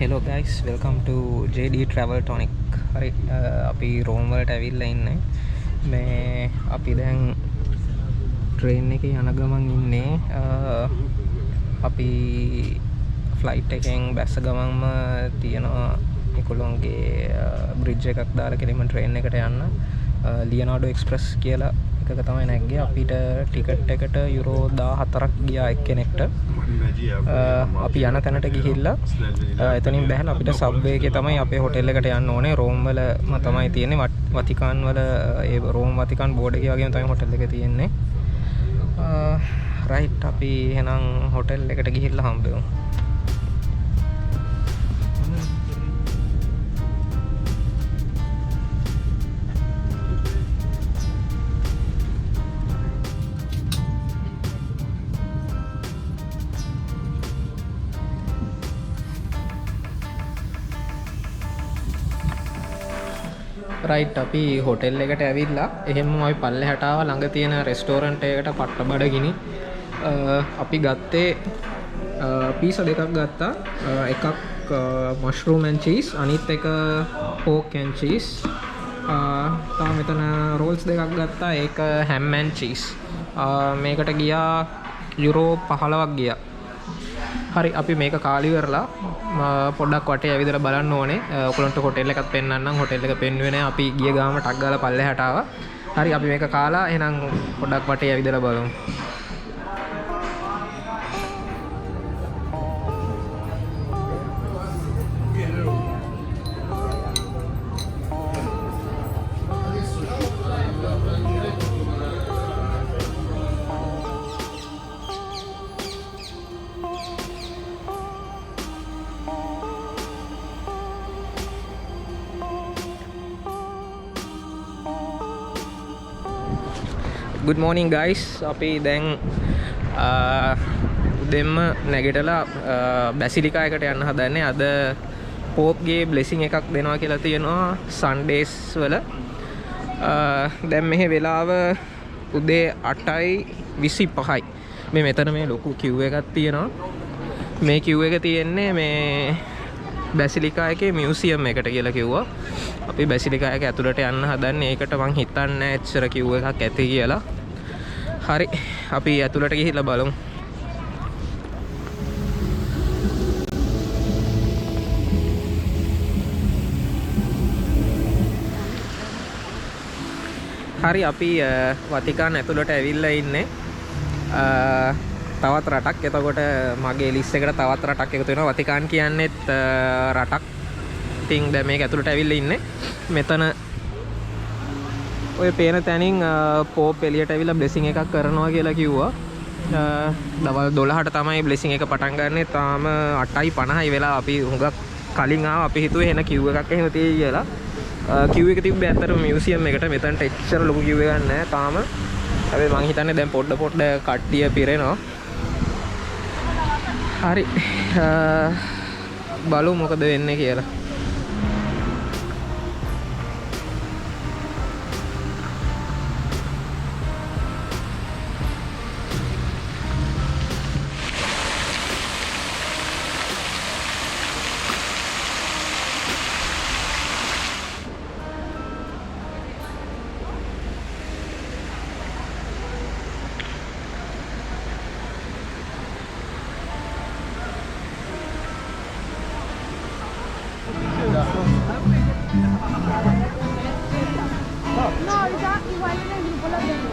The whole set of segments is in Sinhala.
Hello guys, welcome to JD Travel Tonic. හරි අපි රෝම් වලට ඇවිල්ලා ඉන්නේ. මේ අපි දැන් ට්‍රේන් එකේ යන ගමන් ඉන්නේ. අපි ෆ්ලයිට් එකෙන් බැස්ස ගමන්ම තියෙනවා ඒගොල්ලෝගේ බ්‍රිජ් එකක් දාලා කෙලින්ම ට්‍රේන් එකට යන්න. ලියනාඩෝ එක්ස්ප්‍රස් කියලා එකක තමයි නැග්ගේ. අපිට ටිකට් එකට යුරෝ 14ක් ගියා එක්කෙනෙක්ට. අපි යන තැනට ගිහිල්ලා එතනින් බැහැලා අපිට සබ්වේ එකේ තමයි අපේ හොටෙල් එකට යන්න ඕනේ. රෝම් වලම තමයි තියෙන්නේ. වතිකාන් වල ඒ රෝම් වතිකාන් බෝඩ් එකේ වගේම තමයි හොටෙල් එක තියෙන්නේ. රයිට් අපි එහෙනම් හොටෙල් එකට ගිහිල්ලා හම්බෙමු. රයිට් අපි හොටෙල් එකට ඇවිල්ලා එහෙමම අපි පල්ලෙහාට ආවා. ළඟ තියෙන රෙස්ටෝරන්ට් එකකට පට්ට බඩගිනි. අපි ගත්තේ පීසා දෙකක් ගත්තා. එකක් මෂ්රූම් ඇන් චීස්, අනිත් එක පෝක් ඇන් චීස්. තව මෙතන රෝල්ස් දෙකක් ගත්තා. ඒක හැම් ඇන් චීස්. මේකට ගියා යුරෝ 15ක් ගියා. හරි අපි මේක කාලි ඉවරලා පොඩ්ඩක් වටේ ඇවිදලා බලන්න ඕනේ. ඔයගොල්ලන්ට හොටෙල් එකක් පෙන්නන්නම්. හොටෙල් එක පෙන්වුවේ නැහැ. අපි ගිය ගාම ටක් ගාලා පල්ලෙහාට ආවා. හරි අපි මේක කාලා එහෙනම් පොඩ්ඩක් වටේ ඇවිදලා බලමු. Good morning guys. අපි දැන් උදෙන්ම නැගිටලා බැසිලිකා එකට යන්න හදන්නේ. අද පෝප්ගේ බ්ලෙසිං එකක් දෙනවා කියලා තියෙනවා සන්ඩේස් වල. දැන් මෙහි වෙලාව උදේ 8:25යි. මේ මෙතන මේ ලොකු queue එකක් තියෙනවා. මේ queue එක තියෙන්නේ මේ බැසිලිකා එකේ මියුසියම් එකට කියලා කිව්වා. අපි බැසිලිකා එක ඇතුළට යන්න හදන්නේ. ඒකට මං හිතන්නේ ඇත්තට queue එකක් ඇති කියලා. හරි අපි ඇතුළට ගිහිල්ලා බලමු. හරි අපි වතිකාන් ඇතුළට ඇවිල්ලා ඉන්නේ. තවත් රටක්. එතකොට මගේ ලිස්ට් එකට තවත් රටක් එකතු වෙනවා. වතිකාන් කියන්නේත් රටක්. ඉතින් දැන් මේක ඇතුළට ඇවිල්ලා ඉන්නේ. මෙතන ඔය පේන තැනින් පෝප් එළියට ඇවිල්ලා බ්ලෙසිං එකක් කරනවා කියලා කිව්වා. දවල් 12ට තමයි බ්ලෙසිං එක පටන් ගන්නෙ. තාම 8:50යි වෙලා. අපි හුඟක් කලින් ආවා. අපි හිතුවේ එන queue එකක් එහෙම තියෙයි කියලා. queue එක තිබ්බේ ඇත්තටම මියුසියම් එකට. මෙතනට එච්චර ලොකු queue එකක් නැහැ තාම. හැබැයි මං හිතන්නේ දැන් පොඩ කට්ටිය පිරෙනවා. හරි බලමු මොකද වෙන්නේ කියලා. No, ya igual en el grupo lo tengo.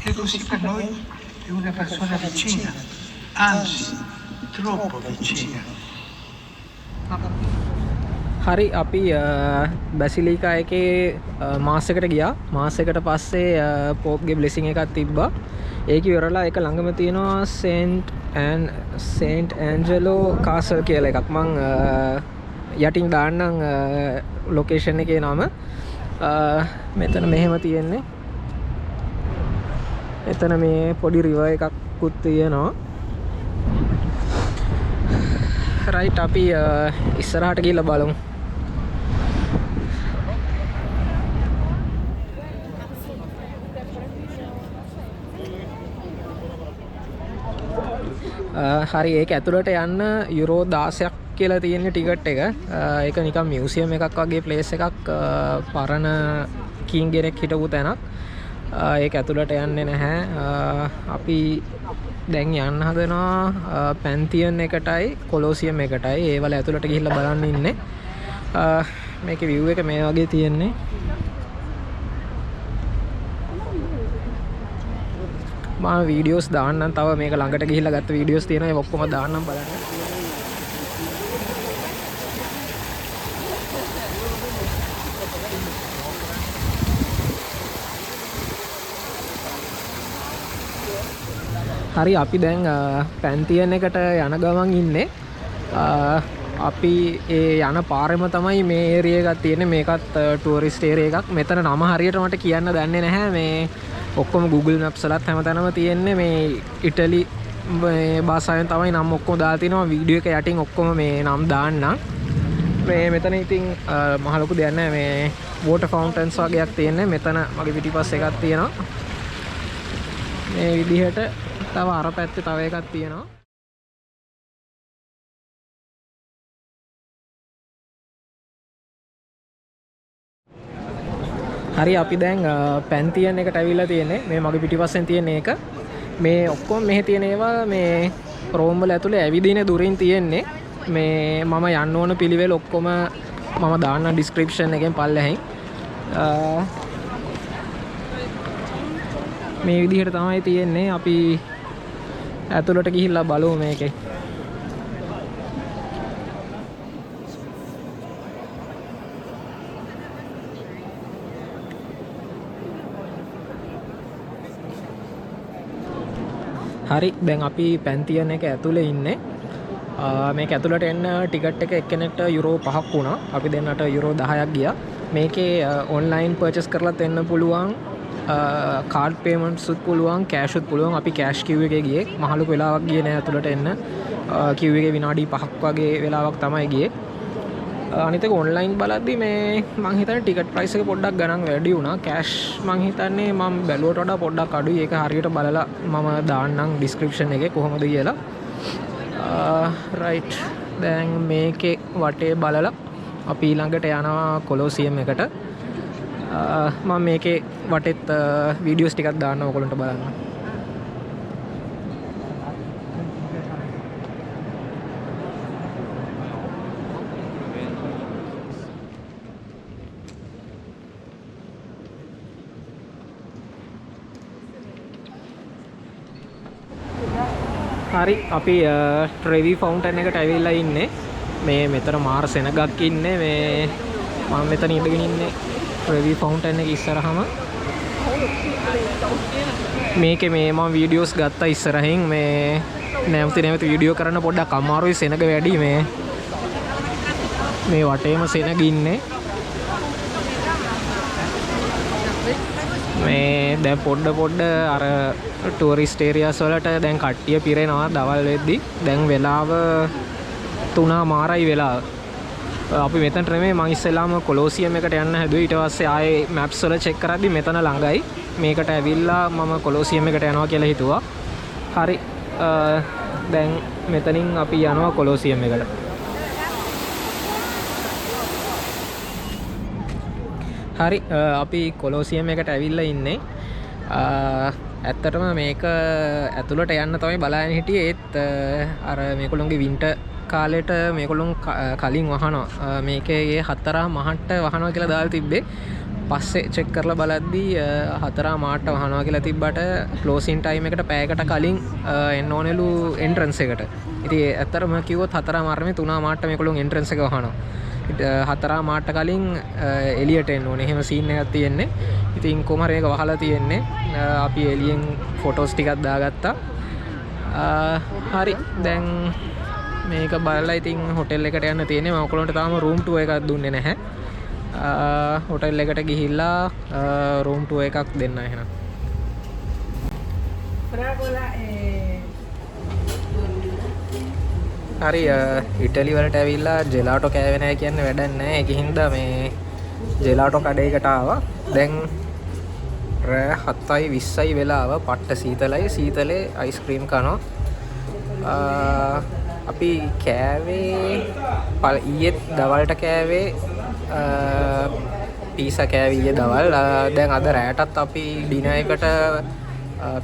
che così per noi è una persona vicina, anzi troppo vicina. හරි අපි බැසිලිකා එකේ මාසයකට ගියා. මාසයකට පස්සේ පෝප්ගේ බ්ලෙසිං එකක් තිබ්බා. ඒක ඉවරලා ඒක ළඟම තියෙනවා සේන්ට් ඇන්ජලෝ කාසල් කියලා එකක්. මං යටින් දාන්නම් ලොකේෂන් එකේ නම. මෙතන මෙහෙම තියෙන්නේ. එතන මේ පොඩි රිවර් එකක්කුත් තියෙනවා. රයිට් අපි ඉස්සරහට ගිහලා බලමු. හරි ඒක ඇතුළට යන්න යුරෝ 16ක් කියලා තියෙන ටිකට් එක. ඒක නිකන් මියුසියම් එකක් වගේ ප්ලේස් එකක්. පරණ කිං කෙනෙක් හිටපු තැනක්. ඒක ඇතුළට යන්නේ නැහැ. අපි දැන් යන්න හදනවා පැන්තියන් එකටයි කොලෝසියම් එකටයි. ඒ වල ඇතුළට ගිහිල්ලා බලන්න ඉන්නේ. මේකේ view එක මේ වගේ තියෙන්නේ. මම වීඩියෝස් දාන්නම්. තව මේක ළඟට ගිහිල්ලා ගත්ත වීඩියෝස් තියෙනවා. ඒක ඔක්කොම දාන්නම් බලන්න. හරි අපි දැන් පැන්තියන් එකට යන ගමන් ඉන්නේ. අපි ඒ යන පාරෙම තමයි මේ ඒරියා එකක් තියෙන්නේ. මේකත් ටුවරිස්ට් ඒරියා එකක්. මෙතන නම හරියට මට කියන්න දන්නේ නැහැ. මේ ඔක්කොම Google Maps වලත් හැමතැනම තියෙන්නේ මේ ඉටලි භාෂාවෙන් තමයි නම් ඔක්කොම දාලා තිනවා. වීඩියෝ එක යටින් ඔක්කොම මේ නම් දාන්නම්. මේ මෙතන ඉතින් මහ ලොකු දෙයක් නැහැ. මේ water fountains වගේක් තියෙන්නේ. මෙතන මගේ පිටිපස්සේ එකක් තියෙනවා. මේ විදිහට තව අර පැත්තේ තව එකක් තියෙනවා. හරි අපි දැන් පැන්තියන් එකට ඇවිල්ලා තියෙන්නේ. මේ මගේ පිටිපස්සෙන් තියෙන එක. මේ ඔක්කොම මෙහි තියෙන ඒවා මේ රෝම් වල ඇතුලේ ඇවිදින දුරින් තියෙන්නේ. මේ මම යන්න ඕන පිළිවෙල ඔක්කොම මම දාන්න ඩිස්ක්‍රිප්ෂන් එකෙන් පල්ලෙහින්. මේ විදිහට තමයි තියෙන්නේ. අපි ඇතුළට ගිහිල්ලා බලමු මේකේ. හරි දැන් අපි පැන්තියන් එක ඇතුලේ ඉන්නේ. මේක ඇතුළට එන්න ටිකට් එක එක්කෙනෙක්ට යුරෝ 5ක් වුණා. අපි දෙන්නට යුරෝ 10ක් ගියා. මේකේ ඔන්ලයින් පර්චේස් කරලත් එන්න පුළුවන්. කාඩ් පේමන්ට්ස් උත් පුළුවන්, කෑෂ් උත් පුළුවන්. අපි කෑෂ් කිව් එකේ ගියේ. මහලුක වෙලාවක් ගියේ නෑ ඇතුළට එන්න. කිව් එකේ විනාඩි 5ක් වගේ වෙලාවක් තමයි ගියේ. අනිත් එක ඔන්ලයින් බලද්දි මේ මං හිතන්නේ ටිකට් ප්‍රයිස් එක පොඩ්ඩක් ගණන් වැඩි වුණා. කෑෂ් මං හිතන්නේ මම බැලුවට වඩා පොඩ්ඩක් අඩුයි. ඒක හරියට බලලා මම දාන්නම් ඩිස්ක්‍රිප්ෂන් එකේ කොහොමද කියලා. රයිට් දැන් මේකේ වටේ බලලා අපි ඊළඟට යනවා කොලෝසියම් එකට. මම මේකේ වටෙත් වීඩියෝස් ටිකක් දාන්න ඔයගොල්ලන්ට බලන්න. හරි අපි ට්‍රෙවි ෆවුන්ටන් එකට ඇවිල්ලා ඉන්නේ. මේ මෙතන මාර සෙනගක් ඉන්නේ. මේ මම මෙතන ඉඳගෙන ඉන්නේ ට්‍රෙවි ෆවුන්ටන් එක ඉස්සරහම. මේකේ මේ මම වීඩියෝස් ගත්තා ඉස්සරහින්. මේ නැවත වීඩියෝ කරන්න පොඩ්ඩක් අමාරුයි. සෙනග වැඩි. මේ වටේම සෙනග ඉන්නේ. මේ දැන් පොඩ්ඩ අර ටුවරිස්ට් ඒරියාස් වලට දැන් කට්ටිය පිරෙනවා දවල් වෙද්දි. දැන් වෙලාව 3:00 වෙලාව. අපි මෙතනට නෙමෙයි මං ඉස්සෙල්ලාම කොලෝසියම් එකට යන්න හැදුවේ. ඊට පස්සේ ආයේ මැප්ස් වල චෙක් කරද්දි මෙතන ළඟයි. මේකට ඇවිල්ලා මම කොලෝසියම් එකට යනවා කියලා හිතුවා. හරි දැන් මෙතනින් අපි යනවා කොලෝසියම් එකට. හරි අපි කොලෝසියම් එකට ඇවිල්ලා ඉන්නේ. ඇත්තටම මේක ඇතුළට යන්න තමයි බලාගෙන හිටියේ. ඒත් අර මේගොල්ලෝගේ වින්ටර් කාලෙට මේගොල්ලොන් කලින් වහනවා. මේකේ 4 මහට්ට වහනවා කියලා දාලා තිබ්බේ. පස්සේ චෙක් කරලා බලද්දී 4 මාට වහනවා කියලා තිබ්බට ක්ලෝසින් ටයිම් එකට පැයකට කලින් එන්න ඕනෙලු එන්ට්‍රන්ස් එකට. ඉතින් ඇත්තටම කිව්වොත් 4 මාර්මේ 3 මාට මේගොල්ලෝ එන්ට්‍රන්ස් එක වහනවා. 4 මාට කලින් එළියට එන්න ඕනේ. එහෙම සීන් එකක් තියෙන්නේ. ඉතින් කොහොම හරි මේක වහලා තියෙන්නේ. අපි එළියෙන් ෆොටෝස් ටිකක් දාගත්තා. හරි දැන් මේක බලලා ඉතින් හොටෙල් එකට යන්න තියෙන්නේ. මම ඔයගොල්ලන්ට තාම රූම් ටුවර් එකක් දුන්නේ නැහැ. හොටෙල් එකට ගිහිල්ලා රූම් ටුවර් එකක් දෙන්න එහෙනම්. හරි ඉටලි වලට ඇවිල්ලා ජෙලාටෝ කෑවේ නැහැ කියන්නේ වැඩක් නැහැ. ඒකින් හින්දා මේ ජෙලාටෝ කඩේකට ආවා. දැන් රෑ 7:20යි වෙලාව. පට්ට සීතලයි. සීතලේ අයිස්ක්‍රීම් කනවා. අපි කෑවේ ඊයේත් දවල්ට කෑවේ පීසා කෑවේ ඊයේ දවල්. දැන් අද රෑටත් අපි ඩිනර් එකට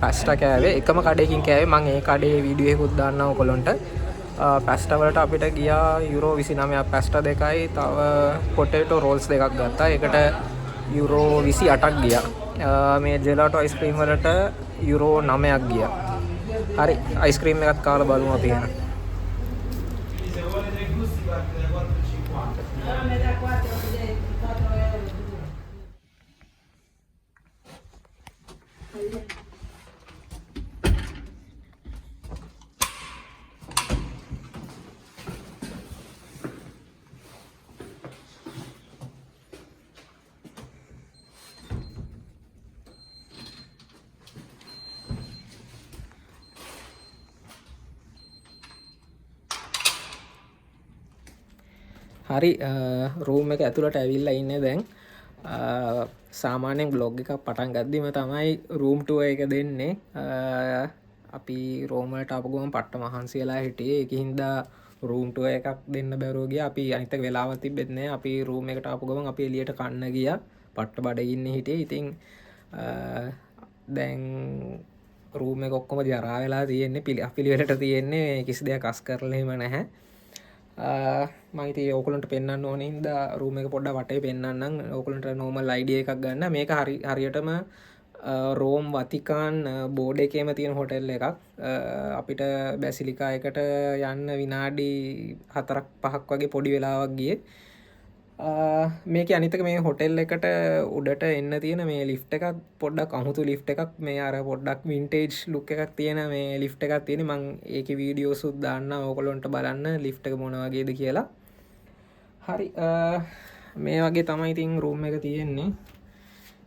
පැස්ටා කෑවේ. එකම කඩේකින් කෑවේ. මම ඒ කඩේ වීඩියෝ එකකුත් දාන්නම් ඔයගොල්ලන්ට. පැස්ටා වලට අපිට ගියා යුරෝ 29ක් පැස්ටා දෙකයි. තව පොටේටෝ රෝල්ස් දෙකක් ගත්තා. ඒකට යුරෝ 28ක් ගියා. මේ ජෙලාටෝ අයිස්ක්‍රීම් වලට යුරෝ 9ක් ගියා. හරි අයිස්ක්‍රීම් එකත් කාලා බලමු අපි එහෙනම්. හරි රූම් එක ඇතුළට ඇවිල්ලා ඉන්නේ දැන්. සාමාන්‍යයෙන් බ්ලොග් එකක් පටන් ගද්දිම තමයි රූම් ටුවර් එක දෙන්නේ. අපි රෝම් වලට ආපු ගමන් පට්ට මහන්සි වෙලා හිටියේ. ඒකින් හින්දා රූම් ටුවර් එකක් දෙන්න බැරුව ගියා. අපි අනිත් එක වෙලාවක් තිබෙත් නෑ. අපි රූම් එකට ආපු ගමන් අපි එළියට කන්න ගියා. පට්ට බඩගින්නේ හිටියේ. ඉතින් දැන් රූම් එක ඔක්කොම ජරා වෙලා තියෙන්නේ. පිළිවෙලට තියෙන්නේ. කිසි දෙයක් අස් කරලා එහෙම නැහැ. මම ඉතින් ඕගොල්ලන්ට පෙන්වන්න ඕනේ හින්දා රූම් එක පොඩ්ඩක් වටේ පෙන්වන්නම්. ඕගොල්ලන්ට නෝමල් අයිඩියා එකක් ගන්න. මේක හරියටම රෝම් වතිකාන් බෝඩ් එකේම තියෙන හොටෙල් එකක්. අපිට බැසිලිකා එකට යන්න විනාඩි 4-5ක් වගේ පොඩි වෙලාවක් ගියේ. මේකේ අනිත් එක මේ හොටෙල් එකට උඩට එන්න තියෙන මේ ලිෆ්ට් එකක් පොඩ්ඩක් අමුතු ලිෆ්ට් එකක්. මේ අර පොඩ්ඩක් වින්ටේජ් ලුක් එකක් තියෙන මේ ලිෆ්ට් එකක් තියෙන. මම ඒකේ වීඩියෝස් උත් දාන්නම් ඕගොල්ලන්ට බලන්න ලිෆ්ට් එක මොන වගේද කියලා. හරි මේ වගේ තමයි ඉතින් රූම් එක තියෙන්නේ.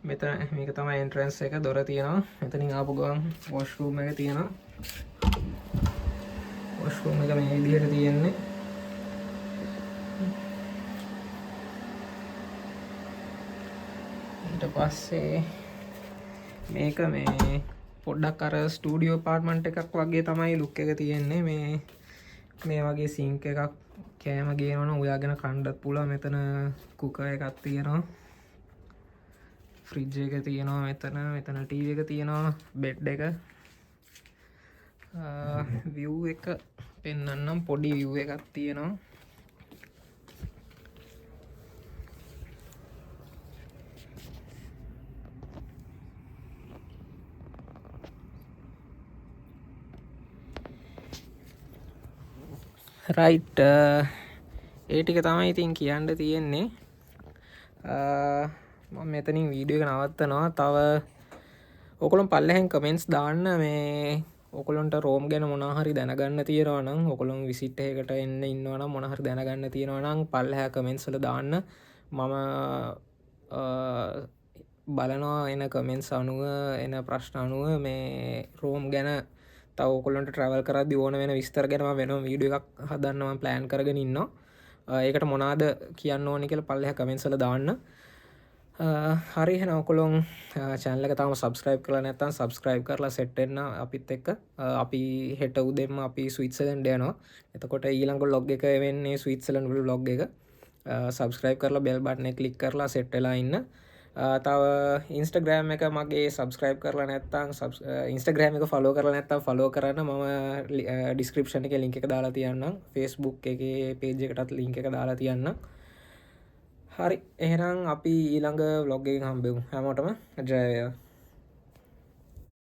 මෙතන මේක තමයි එන්ට්‍රන්ස් එක. දොර තියෙනවා. මෙතනින් ආපු ගමන් වොෂ්රූම් එක තියෙනවා. වොෂ්රූම් එක මේ විදිහට තියෙන්නේ. ඊට පස්සේ මේක මේ පොඩ්ඩක් අර ස්ටුඩියෝ අපාර්ට්මන්ට් එකක් වගේ තමයි ලුක් එක තියෙන්නේ. මේ වගේ සිංක් එකක් කෑම ගේනවනම් උයාගෙන කන්නත් පුළුවන්. මෙතන කුකර් එකක් තියෙනවා. ෆ්‍රිජ් එක තියෙනවා මෙතන ටීවී එක තියෙනවා. බෙඩ් එක view එක පෙන්වන්නම්. පොඩි view එකක් තියෙනවා. රයිට් ඒ ටික තමයි ඉතින් කියන්න තියෙන්නේ. මම මෙතනින් වීඩියෝ එක නවත්තනවා. තව ඔයගොල්ලෝ පල්ලෙහෙන් කමෙන්ට්ස් දාන්න. මේ ඔයගොල්ලන්ට රෝම් ගැන මොනවා හරි දැනගන්න තියෙනවා නම්, ඔයගොල්ලෝ විසිට් එකකට එන්න ඉන්නවා නම්, මොනවා හරි දැනගන්න තියෙනවා නම් පල්ලෙහා කමෙන්ට්ස් වල දාන්න. මම බලනවා එන කමෙන්ට්ස් අනුව එන ප්‍රශ්න අනුව මේ රෝම් ගැන තව ඔයගොල්ලන්ට ට්‍රැවල් කරද්දී ඕන වෙන විස්තර ගැන මම වෙනම වීඩියෝ එකක් හදන්න මම ප්ලෑන් කරගෙන ඉන්නවා. ඒකට මොනවාද කියන්න ඕනේ කියලා පල්ලෙහා කමෙන්ට්ස් වල දාන්න. හරි එහෙනම් ඔයගොල්ලෝ channel එක තාම subscribe කරලා නැත්නම් subscribe කරලා set වෙන්න අපිත් එක්ක. අපි හෙට උදේම අපි ස්විට්සර්ලන්ඩ් යනවා. එතකොට ඊළඟ vlog එක වෙන්නේ ස්විට්සර්ලන්ඩ් vlog එක. subscribe කරලා bell button එක click කරලා set වෙලා ඉන්න. තව Instagram එක මගේ subscribe කරලා නැත්නම් Instagram එක follow කරලා නැත්නම් follow කරන්න. මම description එකේ link එක දාලා තියන්නම්. Facebook එකේ page එකටත් link එක දාලා තියන්නම්. හරි එහෙනම් අපි ඊළඟ vlog එකකින් හම්බෙමු හැමෝටම ජය වේවා